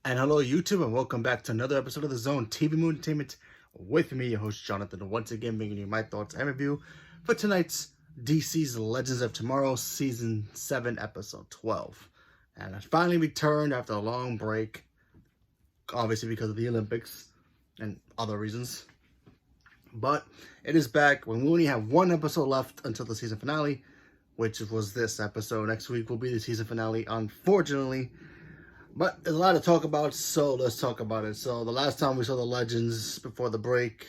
And hello, YouTube, and welcome back to another episode of The Zone TV Moon Entertainment with me, your host, Jonathan, once again bringing you my thoughts and review for tonight's DC's Legends of Tomorrow Season 7, Episode 12. And I finally returned after a long break, obviously because of the Olympics and other reasons. But it is back when we only have one episode left until the season finale, which was this episode. Next week will be the season finale, unfortunately. But there's a lot to talk about, so let's talk about it. So the last time we saw the Legends before the break,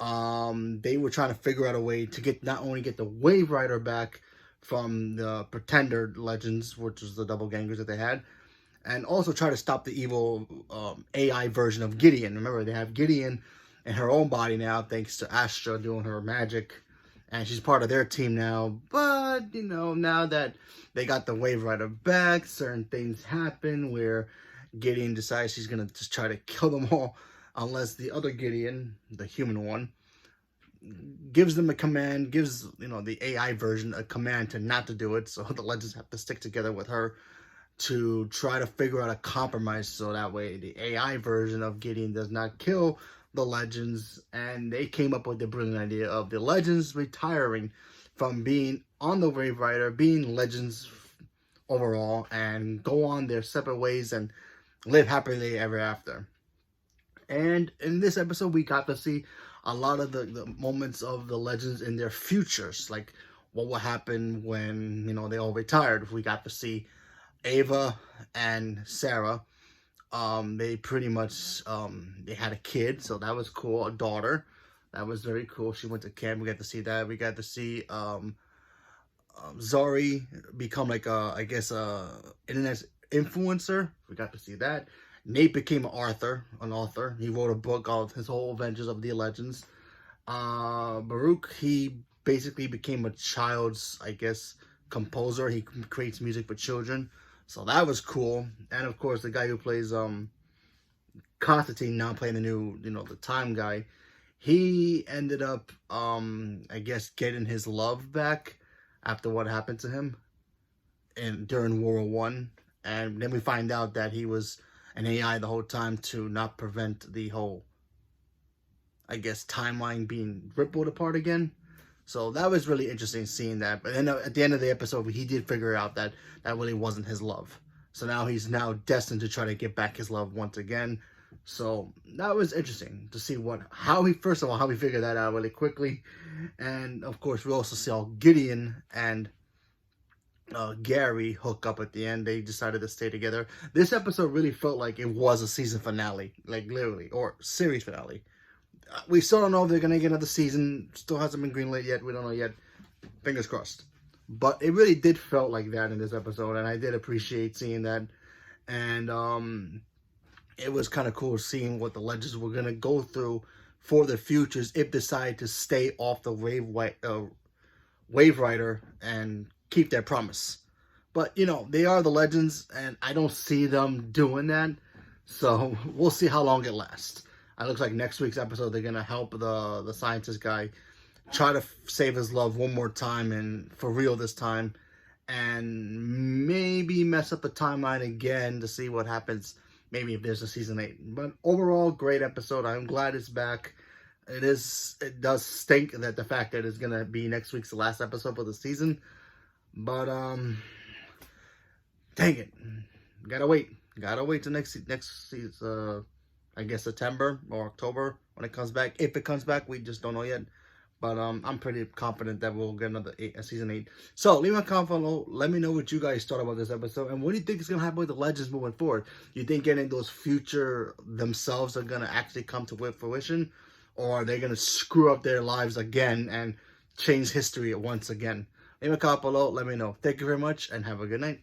they were trying to figure out a way to not only get the Wave Rider back from the Pretender Legends, which was the double gangers that they had, and also try to stop the evil AI version of Gideon. Remember, they have Gideon in her own body now, thanks to Astra doing her magic. And she's part of their team now. But, you know, now that they got the Wave Rider back, certain things happen where Gideon decides she's going to just try to kill them all. Unless the other Gideon, the human one, gives them a command, gives, you know, the AI version a command to not to do it. So the Legends have to stick together with her to try to figure out a compromise. So that way the AI version of Gideon does not kill the Legends, and they came up with the brilliant idea of the Legends retiring from being on the Wave Rider, being Legends overall, and go on their separate ways and live happily ever after. And in this episode, we got to see a lot of the moments of the Legends in their futures, like what will happen when, you know, they all retired. We got to see Ava and Sarah. They pretty much, they had a kid, so that was cool, a daughter. That was very cool. She went to camp, we got to see that. We got to see, Zari become like I guess, internet influencer. We got to see that. Nate became an author. He wrote a book of his whole adventures of the Legends. Baruch, he basically became a child's, I guess, composer. He creates music for children. So that was cool. And of course, the guy who plays Constantine, now playing the new, you know, the Time guy, he ended up, I guess, getting his love back after what happened to him during World War One. And then we find out that he was an AI the whole time to not prevent the whole, I guess, timeline being rippled apart again. So that was really interesting seeing that. But then at the end of the episode, he did figure out that that really wasn't his love. So now he's now destined to try to get back his love once again. So that was interesting to see how he figured that out really quickly. And of course, we also saw Gideon and Gary hook up at the end. They decided to stay together. This episode really felt like it was a season finale, like literally, or series finale. We still don't know if they're going to get another season. Still hasn't been greenlit yet. We don't know yet. Fingers crossed. But it really did felt like that in this episode, and I did appreciate seeing that. And it was kind of cool seeing what the Legends were going to go through for their futures if they decide to stay off the Wave Rider and keep their promise. But, you know, they are the Legends, and I don't see them doing that. So we'll see how long it lasts. It looks like next week's episode, they're going to help the scientist guy try to save his love one more time, and for real this time, and maybe mess up the timeline again to see what happens, maybe if there's a season 8. But overall, great episode. I'm glad it's back. It does stink that the fact that it's going to be next week's last episode for the season. But, dang it. Gotta wait till next season. I guess September or October when it comes back. If it comes back, we just don't know yet. But I'm pretty confident that we'll get another season 8. So leave a comment below. Let me know what you guys thought about this episode. And what do you think is going to happen with the Legends moving forward? You think getting those future themselves are going to actually come to fruition? Or are they going to screw up their lives again and change history once again? Leave a comment below. Let me know. Thank you very much and have a good night.